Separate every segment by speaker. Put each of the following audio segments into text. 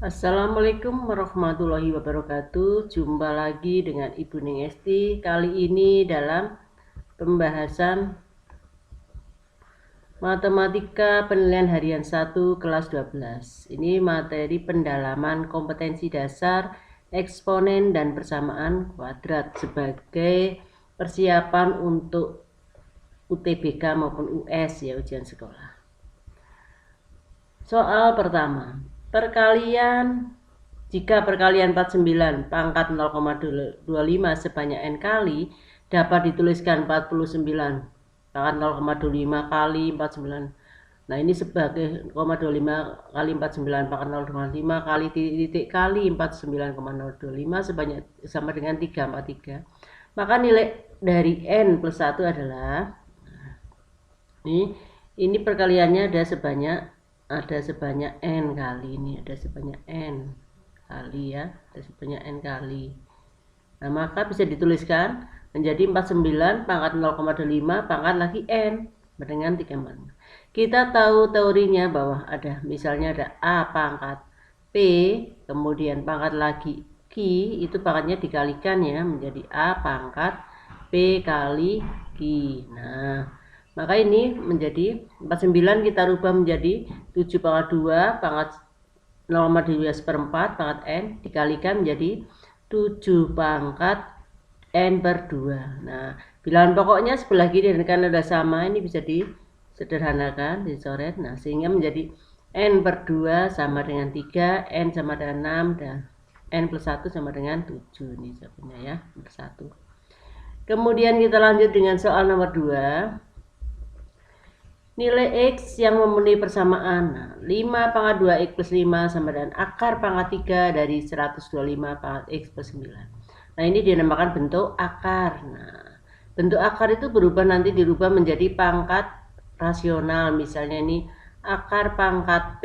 Speaker 1: Assalamualaikum warahmatullahi wabarakatuh. Jumpa lagi dengan Ibu Ning Esti. Kali ini dalam pembahasan Matematika Penilaian Harian 1 kelas 12. Ini materi pendalaman kompetensi dasar, eksponen dan persamaan kuadrat sebagai persiapan untuk UTBK maupun US ya, ujian sekolah. Soal pertama, jika perkalian 49 pangkat 0,25 sebanyak n kali dapat dituliskan 49 pangkat 0,25 kali 49. Nah, ini sebagai 0,25 kali 49 pangkat 0,5 kali titik kali 49,025 sebanyak sama dengan 343. Maka nilai dari n plus 1 adalah ini perkaliannya ada sebanyak n kali, ini ada sebanyak n kali ya, ada sebanyak n kali. Nah, maka bisa dituliskan menjadi 49 pangkat 0,25 pangkat lagi n dengan 3. Kita tahu teorinya bahwa misalnya ada a pangkat p, kemudian pangkat lagi q, itu pangkatnya dikalikan ya menjadi a pangkat p kali q. Nah, maka ini menjadi 49 kita rubah menjadi 7 pangkat 2 pangkat 0,2 seperempat pangkat n dikalikan menjadi 7 pangkat n per 2. Nah, bilangan pokoknya sebelah kiri dan kanan sudah sama, ini bisa disederhanakan, dicoret. Nah, sehingga menjadi n per 2 sama dengan 3, n sama dengan 6, dan n plus 1 sama dengan 7. Ini jawabannya ya, nomor 1. Kemudian kita lanjut dengan soal nomor 2. Nilai X yang memenuhi persamaan. Nah, 5 pangkat 2X plus 5 sama dengan akar pangkat 3 dari 125 pangkat X plus 9. Nah, ini dinamakan bentuk akar. Nah, bentuk akar itu nanti dirubah menjadi pangkat rasional. Misalnya ini akar pangkat P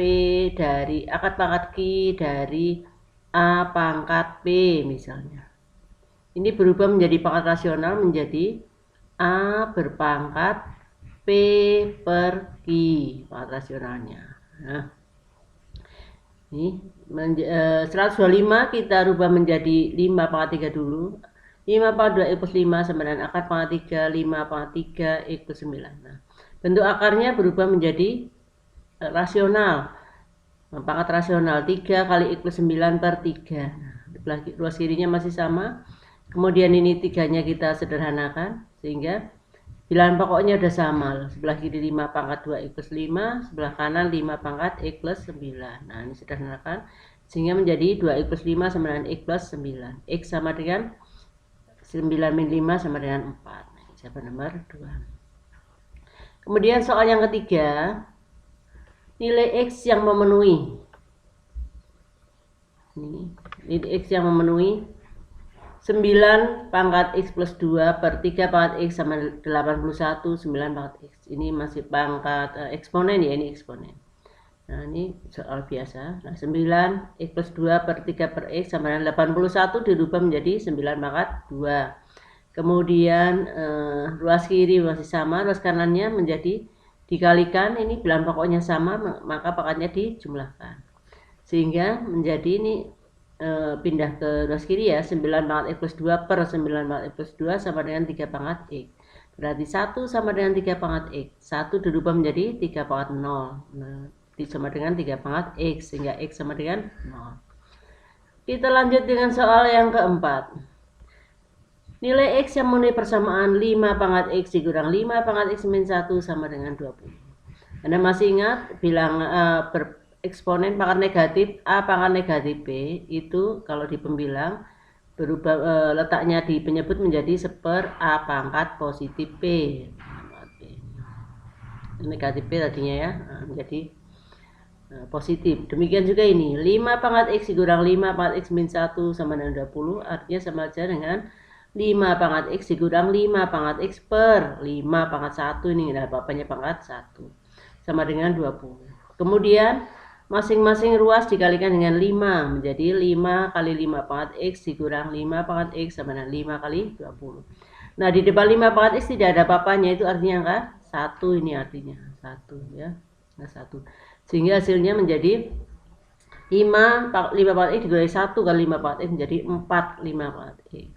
Speaker 1: dari akar pangkat Q dari A pangkat P misalnya. Ini berubah menjadi pangkat rasional menjadi A berpangkat P per Q pangkat rasionalnya. Nah, ini 125 kita rubah menjadi 5 pangkat 3 dulu. 5 pangkat 2 X plus 5 sama dengan akar pangkat 3, 5 pangkat 3 X plus 9. Nah, bentuk akarnya berubah menjadi rasional. Nah, pangkat rasional 3 kali X plus 9 per 3. Nah, ruas kirinya masih sama. Kemudian ini 3-nya kita sederhanakan sehingga bilangan pokoknya udah sama. Sebelah kiri 5 pangkat 2 X plus 5, sebelah kanan 5 pangkat X plus 9. Nah, ini sederhanakan sehingga menjadi 2X plus 5 sama dengan X plus 9. X sama dengan 9 min 5 sama dengan 4. Nah, jawaban nomor 2. Kemudian soal yang ketiga, nilai X yang memenuhi. Nilai X yang memenuhi 9 pangkat X plus 2 per 3 pangkat X sama 81, 9 pangkat X. Ini masih pangkat eksponen ya, ini eksponen. Nah, ini soal biasa. Nah, 9 X plus 2 per 3 per X sama dengan 81 dirubah menjadi 9 pangkat 2. Kemudian ruas kiri masih sama, ruas kanannya menjadi dikalikan, ini bilangan pokoknya sama, maka pangkatnya dijumlahkan. Sehingga menjadi ini pindah ke ruas kiri ya, 9 pangkat X plus 2 per 9 pangkat X plus 2 sama dengan 3 pangkat X. Berarti 1 sama dengan 3 pangkat X. 1 dirubah menjadi 3 pangkat 0. Nah, sama dengan 3 pangkat X, sehingga X sama dengan 0. Kita lanjut dengan soal yang keempat. Nilai X yang memenuhi persamaan 5 pangkat X dikurang 5 pangkat X min 1 sama dengan 20. Anda masih ingat bilang eksponen pangkat negatif A pangkat negatif B itu kalau di pembilang berubah letaknya di penyebut menjadi seper A pangkat positif P. Negatif P tadinya ya, menjadi positif. Demikian juga ini 5 pangkat X dikurang 5 pangkat X min 1 sama dengan 20, artinya sama saja dengan 5 pangkat X dikurang 5 pangkat X per 5 pangkat 1, ini ada apa-apanya pangkat 1 sama dengan 20. Kemudian masing-masing ruas dikalikan dengan 5 menjadi 5 kali 5 pangkat X dikurang 5 pangkat X sama dengan 5 kali 20. Nah, di depan 5 pangkat X tidak ada apa-apanya, itu artinya angka 1, ini artinya 1 ya. Nah, 1. Sehingga hasilnya menjadi 5 pangkat X dikurangi 1 kali 5 pangkat X menjadi 4 5 pangkat X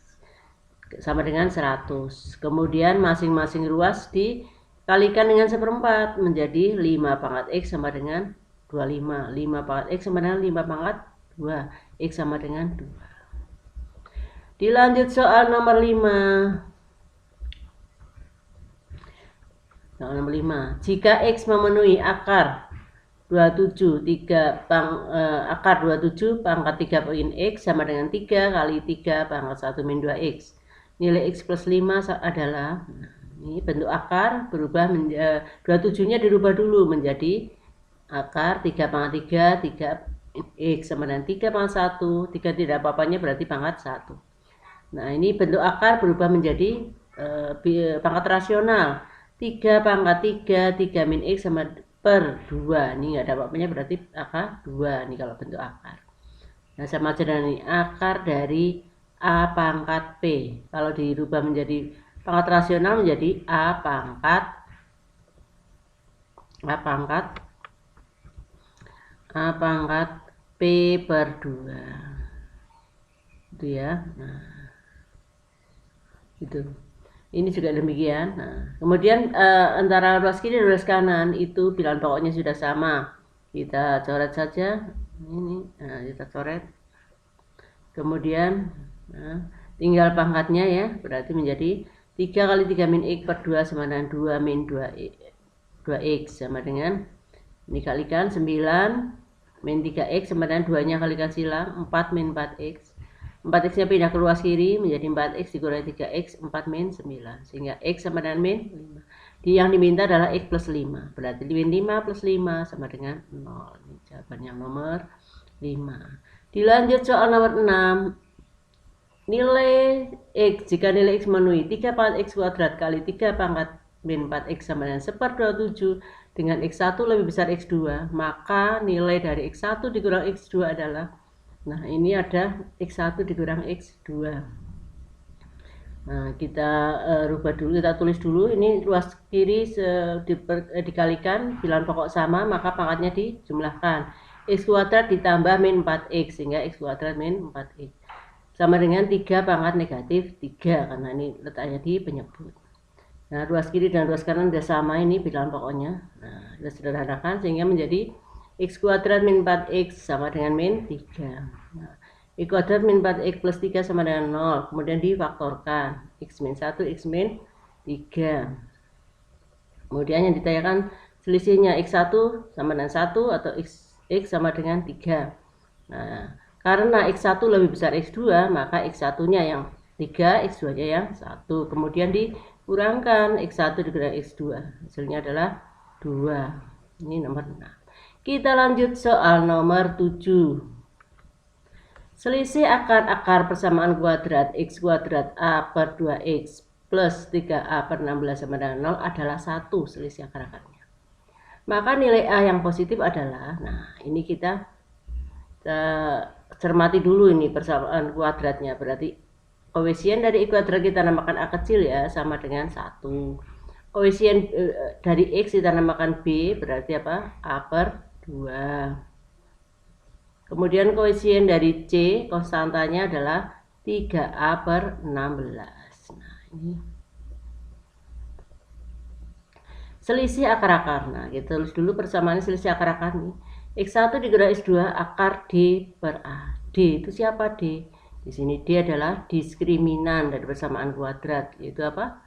Speaker 1: sama dengan 100. Kemudian masing-masing ruas dikalikan dengan 1/4 menjadi 5 pangkat X sama dengan 25. 5 pangkat X sama dengan 5 pangkat 2. X sama dengan 2. Dilanjut soal nomor 5. Soal nomor 5. Jika X memenuhi akar 27 akar 27 pangkat 3 poin X sama dengan 3 kali 3 pangkat 1 min 2X. Nilai X plus 5 adalah, ini bentuk akar berubah, 27 nya dirubah dulu menjadi akar 3 pangkat 3 X sama dengan 3 pangkat 1, 3 tidak apa-apanya berarti pangkat 1. Nah ini bentuk akar berubah menjadi pangkat rasional 3 pangkat 3 min X sama per 2. Ini nggak ada apa-apanya berarti akar 2 nih kalau bentuk akar. Nah sama aja dengan ini akar dari A pangkat P. Kalau dirubah menjadi pangkat rasional menjadi A pangkat P per 2. Itu ya. Nah, itu. Ini juga demikian. Nah, kemudian antara ruas kiri dan ruas kanan itu bilangan pokoknya sudah sama. Kita coret saja. Ini, nah, kita coret. Kemudian tinggal pangkatnya ya, berarti menjadi 3 kali 3 min X per 2 sama dengan 2 min 2X sama dengan, ini kalikan 9 min 3X sama dengan 2 nya kalikan silang 4 min 4X. 4X nya pindah ke ruas kiri menjadi 4X dikurangi 3X 4 min 9 sehingga X sama dengan min 5. Yang diminta adalah X plus 5, berarti min 5 plus 5 sama dengan 0. Ini jawaban yang nomor 5. Dilanjut soal nomor 6. Nilai X, jika nilai X memenuhi 3 pangkat X kuadrat kali 3 pangkat min 4X sama dengan 1/27 dengan X1 lebih besar X2, maka nilai dari X1 dikurang X2 adalah, nah ini ada X1 dikurang X2. Nah kita rubah dulu, kita tulis dulu, ini ruas kiri dikalikan bilangan pokok sama maka pangkatnya dijumlahkan. X kuadrat ditambah min 4X sehingga X kuadrat min 4X sama dengan 3 pangkat negatif 3 karena ini letaknya di penyebut. Nah ruas kiri dan ruas kanan sudah sama, ini bilangan pokoknya. Nah kita sederhanakan sehingga menjadi X kuadrat min 4X sama dengan min 3. Nah, X kuadrat min 4X plus 3 sama dengan 0, kemudian difaktorkan X min 1, X min 3. Kemudian yang ditanyakan selisihnya X1 sama dengan 1 atau X sama dengan 3. Nah, karena X1 lebih besar X2, maka X1-nya yang 3, X2-nya yang 1. Kemudian dikurangkan X1 dikurangi X2. Hasilnya adalah 2. Ini nomor 6. Kita lanjut soal nomor 7. Selisih akar persamaan kuadrat X kuadrat A per 2X plus 3A per 16 sama dengan 0 adalah 1 selisih akar-akarnya. Maka nilai A yang positif adalah, nah ini kita cermati dulu ini persamaan kuadratnya, berarti koefisien dari X kuadrat kita namakan A kecil ya, sama dengan 1. Koefisien dari X kita namakan B, berarti apa? A per 2. Kemudian koefisien dari C, konstantanya adalah 3A per 16. Nah ini selisih akar-akar. Nah, kita tulis dulu persamaan selisih akar-akar nih. X1 dikurangi X2 akar D per A. D itu siapa D? Di sini D adalah diskriminan dari persamaan kuadrat, yaitu apa?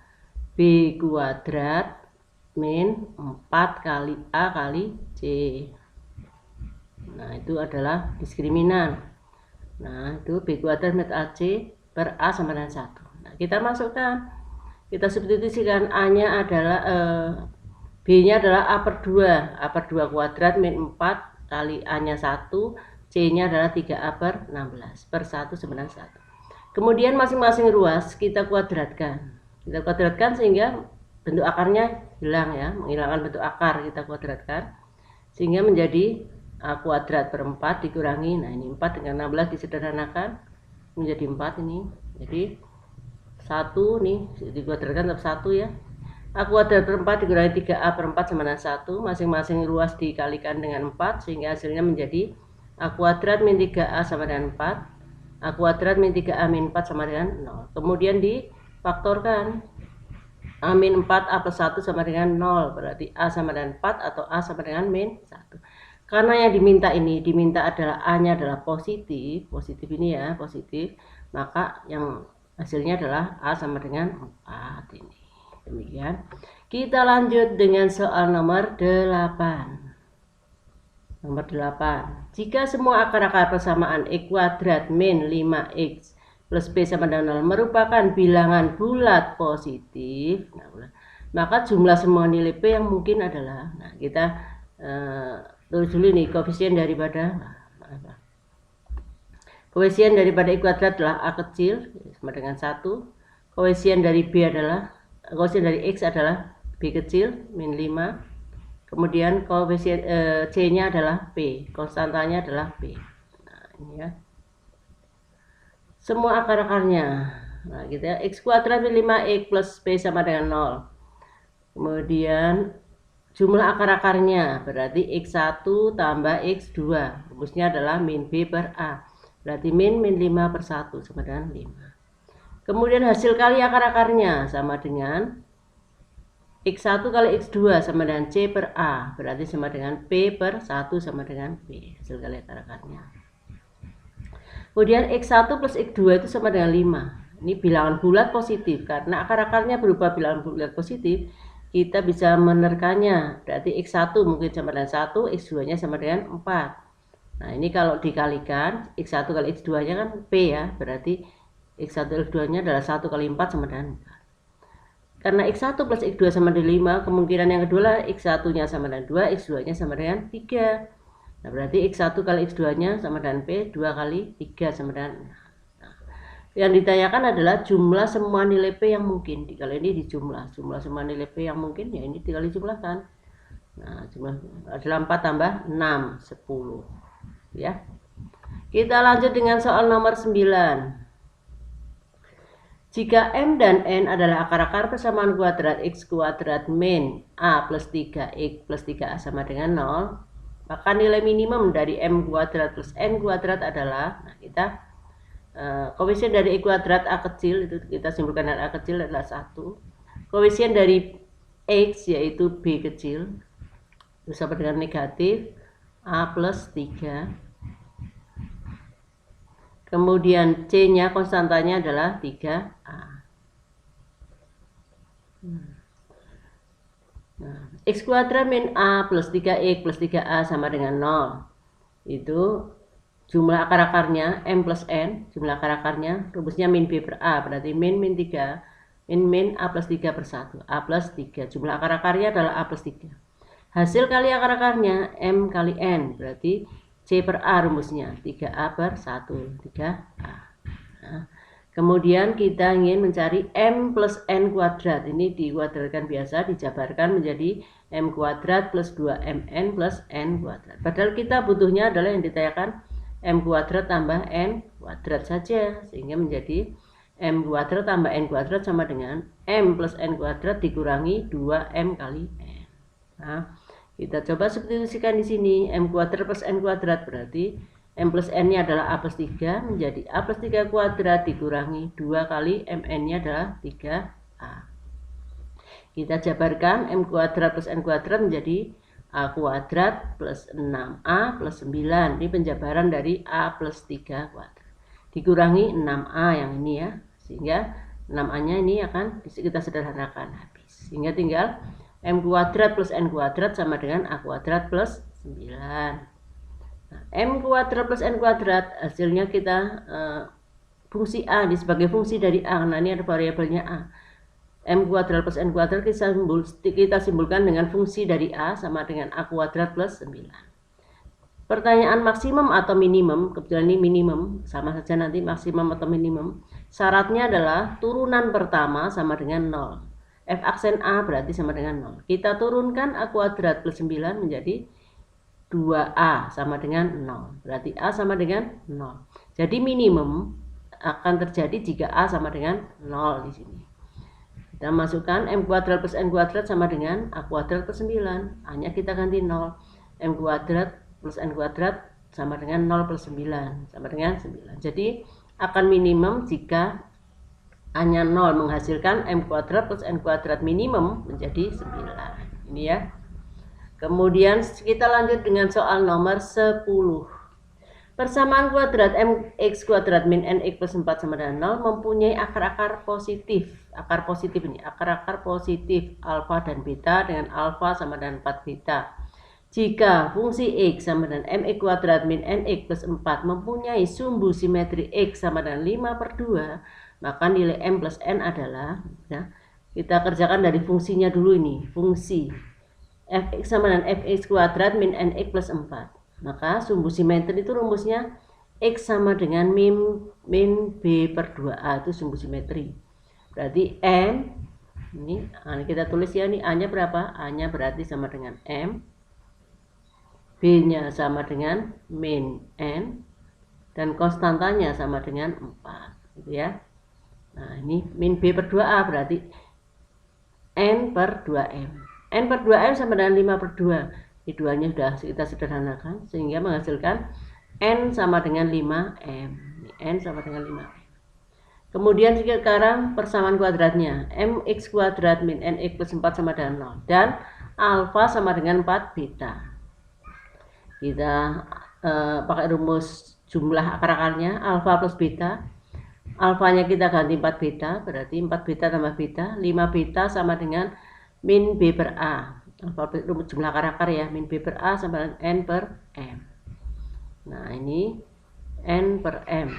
Speaker 1: B kuadrat min 4 kali A kali C. Nah, itu adalah diskriminan. Nah, itu B kuadrat min AC per A sama dengan 1. Nah, kita masukkan, kita substitusikan A-nya adalah B-nya adalah A per 2. A per 2 kuadrat min 4 kali A-nya 1. C-nya adalah 3A per 16 per 1 sama dengan 1. Kemudian masing-masing ruas kita kuadratkan. Kita kuadratkan sehingga bentuk akarnya hilang ya. Menghilangkan bentuk akar kita kuadratkan. Sehingga menjadi A kuadrat per 4 dikurangi. Nah ini 4 dengan 16 disederhanakan. Menjadi 4 ini. Jadi 1 nih dikuadratkan tetap 1 ya. A kuadrat per 4 dikurangi 3A per 4 sama dengan 1. Masing-masing ruas dikalikan dengan 4 sehingga hasilnya menjadi A kuadrat min 3A sama dengan 4. A kuadrat min 3A min 4 sama dengan 0. Kemudian difaktorkan. A min 4 A plus 1 sama dengan 0. Berarti A sama dengan 4 atau A sama dengan min 1. Karena yang diminta adalah A-nya adalah positif ini ya, positif. Maka yang hasilnya adalah A sama dengan 4 ini. Demikian. Kita lanjut dengan soal nomor 8. Nomor 8. Jika semua akar-akar persamaan X kuadrat min 5X plus B sama dengan 0 merupakan bilangan bulat positif, maka jumlah semua nilai P yang mungkin adalah, kita tulis dulu nih koefisien daripada X kuadrat adalah A kecil sama dengan 1. Koefisien dari X adalah B kecil min 5. Kemudian koefisien C-nya adalah P, konstantanya adalah P. Nah, ini ya. Semua akar-akarnya. Nah, gitu ya. X kuadrat min 5X plus P sama dengan 0. Kemudian jumlah akar-akarnya berarti X1 tambah X2. Rumusnya adalah min B per A. Berarti min 5 per 1 sama dengan 5. Kemudian hasil kali akar-akarnya sama dengan X1 kali X2 sama dengan C per A, berarti sama dengan P per 1 sama dengan P, hasil kali akar-akarnya. Kemudian X1 plus X2 itu sama dengan 5. Ini bilangan bulat positif, karena akar-akarnya berupa bilangan bulat positif, kita bisa menerkannya, berarti X1 mungkin sama dengan 1, X2-nya sama dengan 4. Nah, ini kalau dikalikan, X1 kali X2-nya kan P ya, berarti X1 X2-nya adalah 1 kali 4 sama dengan 4. Karena X1 plus X2 sama dengan 5, kemungkinan yang kedua lah X1-nya sama dengan 2, X2-nya sama dengan 3. Nah, berarti X1 kali X2-nya sama dengan P, 2 kali 3 sama dengan 6. Nah, yang ditanyakan adalah jumlah semua nilai P yang mungkin. Kalau ini dijumlah, jumlah semua nilai P yang mungkin, ya ini tinggal dijumlahkan. Nah, jumlah adalah 4 tambah 6, 10. Ya. Kita lanjut dengan soal nomor 9. Jika M dan N adalah akar-akar persamaan kuadrat X kuadrat min A plus 3X plus 3A sama dengan 0, maka nilai minimum dari M kuadrat plus N kuadrat adalah, kita koefisien dari X kuadrat A kecil, itu kita simpulkan dengan A kecil adalah 1. Koefisien dari X yaitu B kecil, itu sama dengan negatif A plus 3. Kemudian C-nya konstantanya adalah 3A. Nah, X kuadrat min A plus 3X plus 3A sama dengan 0. Itu jumlah akar-akarnya M plus N, jumlah akar-akarnya rumusnya min B per A, berarti min 3, min A plus 3 per 1, A plus 3. Jumlah akar-akarnya adalah A plus 3. Hasil kali akar-akarnya M kali N, berarti C per A rumusnya 3A per 1, 3A. Nah, kemudian kita ingin mencari M plus N kuadrat. Ini dikuadratkan biasa, dijabarkan menjadi M kuadrat plus 2MN plus N kuadrat. Padahal kita butuhnya adalah yang ditanyakan M kuadrat tambah N kuadrat saja, sehingga menjadi M kuadrat tambah N kuadrat sama dengan M plus N kuadrat dikurangi 2M kali N. Nah, kita coba substitusikan di sini. M kuadrat plus N kuadrat berarti M plus N-nya adalah A plus 3 menjadi A plus 3 kuadrat dikurangi 2 kali MN-nya adalah 3A. Kita jabarkan M kuadrat plus N kuadrat menjadi A kuadrat plus 6A plus 9. Ini penjabaran dari A plus 3 kuadrat. Dikurangi 6A yang ini ya. Sehingga 6A-nya ini akan kita sederhanakan habis. Sehingga tinggal M kuadrat plus N kuadrat sama dengan A kuadrat plus 9. Nah, M kuadrat plus N kuadrat hasilnya kita fungsi A ini sebagai fungsi dari A. Nah, ini ada variabelnya A. M kuadrat plus N kuadrat kita simpulkan dengan fungsi dari A sama dengan A kuadrat plus 9. Pertanyaan maksimum atau minimum, kebetulan ini minimum, sama saja nanti maksimum atau minimum. Syaratnya adalah turunan pertama sama dengan 0. F aksen A berarti sama dengan 0. Kita turunkan A kuadrat plus 9 menjadi 2A sama dengan 0. Berarti A sama dengan 0. Jadi minimum akan terjadi jika A sama dengan 0 di sini. Kita masukkan M kuadrat plus N kuadrat sama dengan A kuadrat plus 9. A-nya kita ganti 0. M kuadrat plus N kuadrat sama dengan 0 plus 9 sama dengan 9. Jadi akan minimum jika A-nya 0 menghasilkan M kuadrat plus N kuadrat minimum menjadi 9. Ini ya. Kemudian kita lanjut dengan soal nomor 10. Persamaan kuadrat mx kuadrat min nx plus 4 sama dengan 0 mempunyai akar-akar positif. Akar positif ini, akar-akar positif alfa dan beta dengan alfa sama dengan 4 beta. Jika fungsi x sama dengan mx kuadrat min nx plus 4 mempunyai sumbu simetri x sama dengan 5 per 2, maka nilai m plus n adalah, ya, kita kerjakan dari fungsinya dulu ini, fungsi fx sama dengan fx kuadrat min nx plus 4. Maka sumbu simetri itu rumusnya x sama dengan min b per 2a, itu sumbu simetri. Berarti n ini kita tulis ya, ini a-nya berapa? A-nya berarti sama dengan m, b-nya sama dengan min n, dan konstantanya sama dengan 4, gitu ya. Nah, ini min b per 2a berarti n per 2m. N per 2m sama dengan 5 per 2. Ini duanya sudah kita sederhanakan sehingga menghasilkan n sama dengan 5m. N sama dengan 5m. Kemudian sekarang persamaan kuadratnya, mx kuadrat min nx plus 4 sama dengan 0 dan alfa sama dengan 4 beta. Kita pakai rumus jumlah akar-akarnya, alfa plus beta. Alfanya kita ganti 4 beta, berarti 4 beta tambah beta, 5 beta sama dengan min b per a. Rumus jumlah akar-akar ya, min b per a sama dengan n per m. Nah, ini n per m.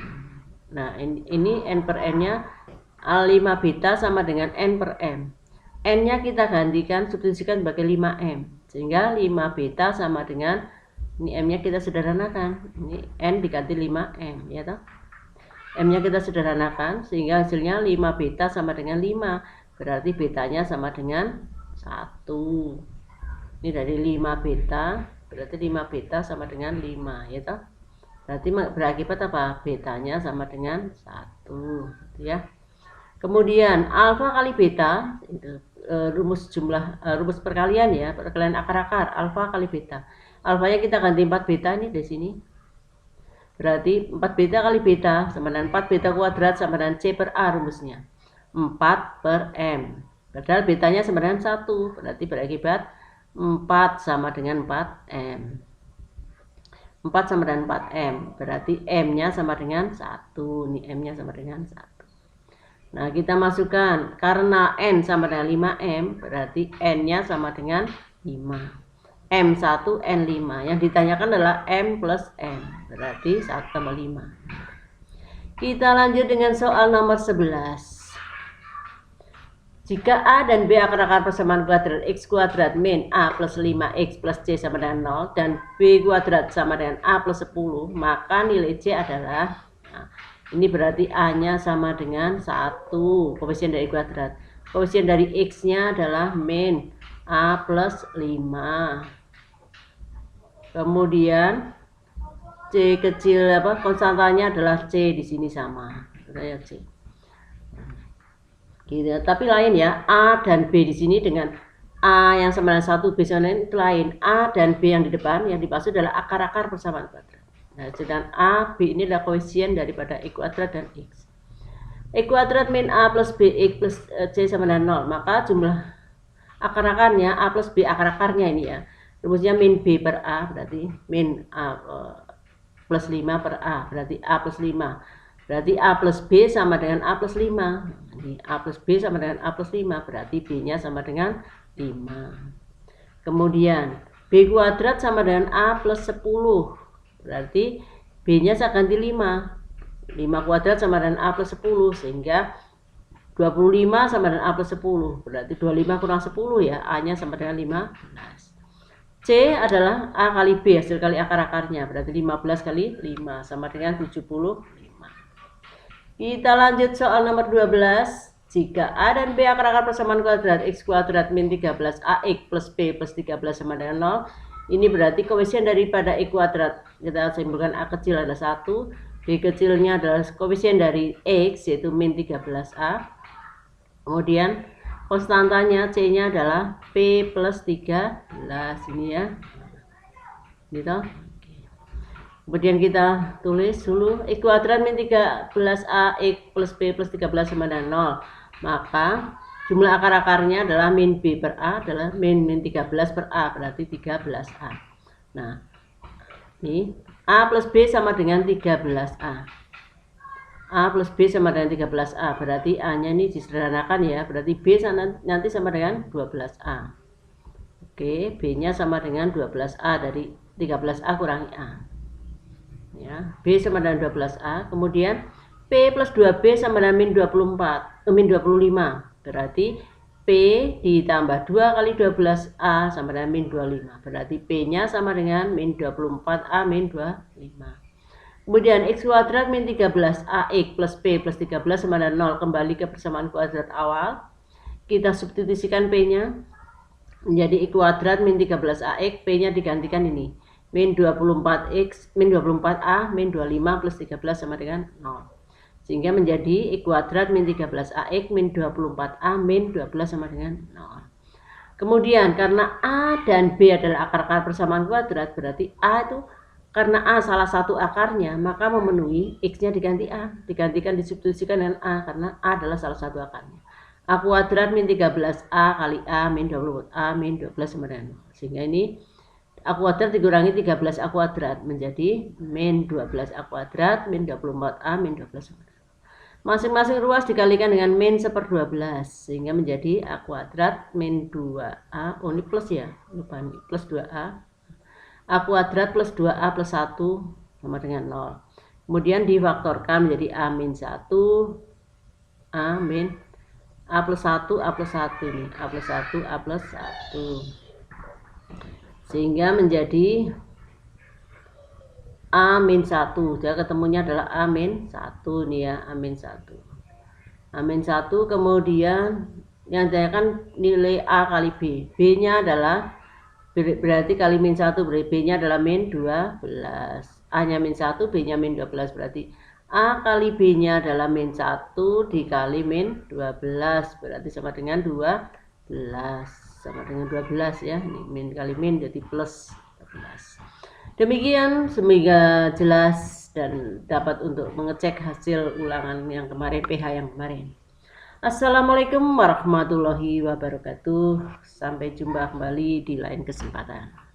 Speaker 1: Nah, ini n per n nya 5 beta sama dengan n per m. N nya kita gantikan, substitusikan sebagai 5m, sehingga 5 beta sama dengan, ini m nya kita sederhanakan, ini n diganti 5m, ya toh. M nya kita sederhanakan sehingga hasilnya 5 beta sama dengan 5, berarti betanya sama dengan 1. Ini dari 5 beta, berarti 5 beta sama dengan 5, ya toh. Berarti berakibat apa? Betanya sama dengan 1, gitu ya. Kemudian alfa kali beta itu rumus perkalian ya, perkalian akar-akar, alfa kali beta. Alfanya kita ganti 4 beta ini di sini. Berarti 4 beta kali beta sama dengan 4 beta kuadrat sama dengan c per a rumusnya. 4 per m. Padahal betanya sama dengan 1, berarti berakibat 4 sama dengan 4m. 4 sama dengan 4m, berarti m-nya sama dengan 1. Ini m-nya sama dengan 1. Nah, kita masukkan, karena n sama dengan 5m, berarti n-nya sama dengan 5. M1, N5. Yang ditanyakan adalah M plus N, berarti 1 tambah 5. Kita lanjut dengan soal nomor 11. Jika A dan B akar-akar persamaan kuadrat x kuadrat min A plus 5x plus C sama dengan 0 dan B kuadrat sama dengan A plus 10, maka nilai C adalah, nah, ini berarti A-nya sama dengan 1, koefisien dari kuadrat. Koefisien dari X-nya adalah min A plus 5. Kemudian C kecil konstantanya adalah C, di sini sama. Saya C. Gitu. Tapi lain ya, A dan B di sini dengan A yang sama dengan 1, B sama dengan itu lain. A dan B yang di depan yang dimaksud adalah akar-akar persamaan kuadrat. Nah, sedangkan A, B ini adalah koefisien daripada X kuadrat dan X. X kuadrat min A plus B X plus C sama dengan 0. Maka jumlah akar-akarnya A plus B akar-akarnya ini ya. Rumusnya min B per A, berarti min A plus 5 per A, berarti A plus 5. Berarti A plus B sama dengan A plus 5. Jadi A plus B sama dengan A plus 5, berarti B-nya sama dengan 5. Kemudian B kuadrat sama dengan A plus 10. Berarti B-nya saya ganti 5. 5 kuadrat sama dengan A plus 10, sehingga 25 sama dengan A plus 10. Berarti 25 kurang 10 ya, A-nya sama dengan 15. C adalah A kali B, hasil kali akar-akarnya, berarti 15 kali 5 sama dengan 75. Kita lanjut soal nomor 12. Jika A dan B akar-akar persamaan kuadrat x kuadrat min 13ax plus b plus 13 sama dengan 0, ini berarti koefisien daripada x kuadrat, kita simpulkan A kecil adalah 1, B kecilnya adalah koefisien dari x yaitu min 13a. Kemudian konstantanya C-nya adalah P plus 13, ini ya. Gitu. Kemudian kita tulis dulu X kuadrat min 13A X plus B plus 13 sama dengan 0. Maka jumlah akar-akarnya adalah min B per A adalah min 13 per A, berarti 13A. Nah, ini A plus B sama dengan 13A. A plus B sama dengan 13A, berarti A-nya ini disederhanakan ya, berarti B nanti sama dengan 12A. Oke, B-nya sama dengan 12A, dari 13A kurangi A. Ya, B sama dengan 12A, kemudian P plus 2B sama dengan min 25, berarti P ditambah 2 kali 12A sama dengan min 25, berarti P-nya sama dengan min 24A min 25. Kemudian X kuadrat min 13AX plus P plus 13 sama dengan 0, kembali ke persamaan kuadrat awal, kita substitusikan P-nya menjadi X kuadrat min 13AX, P-nya digantikan ini min 24X min 24A min 25 plus 13 sama dengan 0, sehingga menjadi X kuadrat min 13AX min 24A min 12 sama dengan 0. Kemudian karena A dan B adalah akar-akar persamaan kuadrat, berarti A itu karena A salah satu akarnya, maka memenuhi X-nya diganti A, digantikan disubstitusikan dengan A karena A adalah salah satu akarnya. A kuadrat min 13A kali A min 24A min 12 sama dengan 0. Sehingga ini A kuadrat dikurangi 13A kuadrat menjadi min 12A kuadrat min 24A min 12 sama dengan 0. Masing-masing ruas dikalikan dengan min 1/12 sehingga menjadi A kuadrat min 2A, oh ini plus ya, lupa nih, plus 2A. A kuadrat plus 2A plus 1 sama dengan 0. Kemudian difaktorkan menjadi A min 1, A min A plus 1, A plus 1 nih, A plus 1, A plus 1. Sehingga menjadi A min 1, jadi ketemunya adalah A min 1 nih ya, A min 1. A min 1, kemudian yang kan nilai A kali B, B-nya adalah berarti kali min 1, berarti B-nya adalah min 12, A-nya min 1, B-nya min 12, berarti A kali B-nya adalah min 1 dikali min 12, berarti sama dengan 12, sama dengan 12 ya, ini min kali min jadi plus 12. Demikian, semoga jelas dan dapat untuk mengecek hasil ulangan yang kemarin, PH yang kemarin. Assalamualaikum warahmatullahi wabarakatuh. Sampai jumpa kembali di lain kesempatan.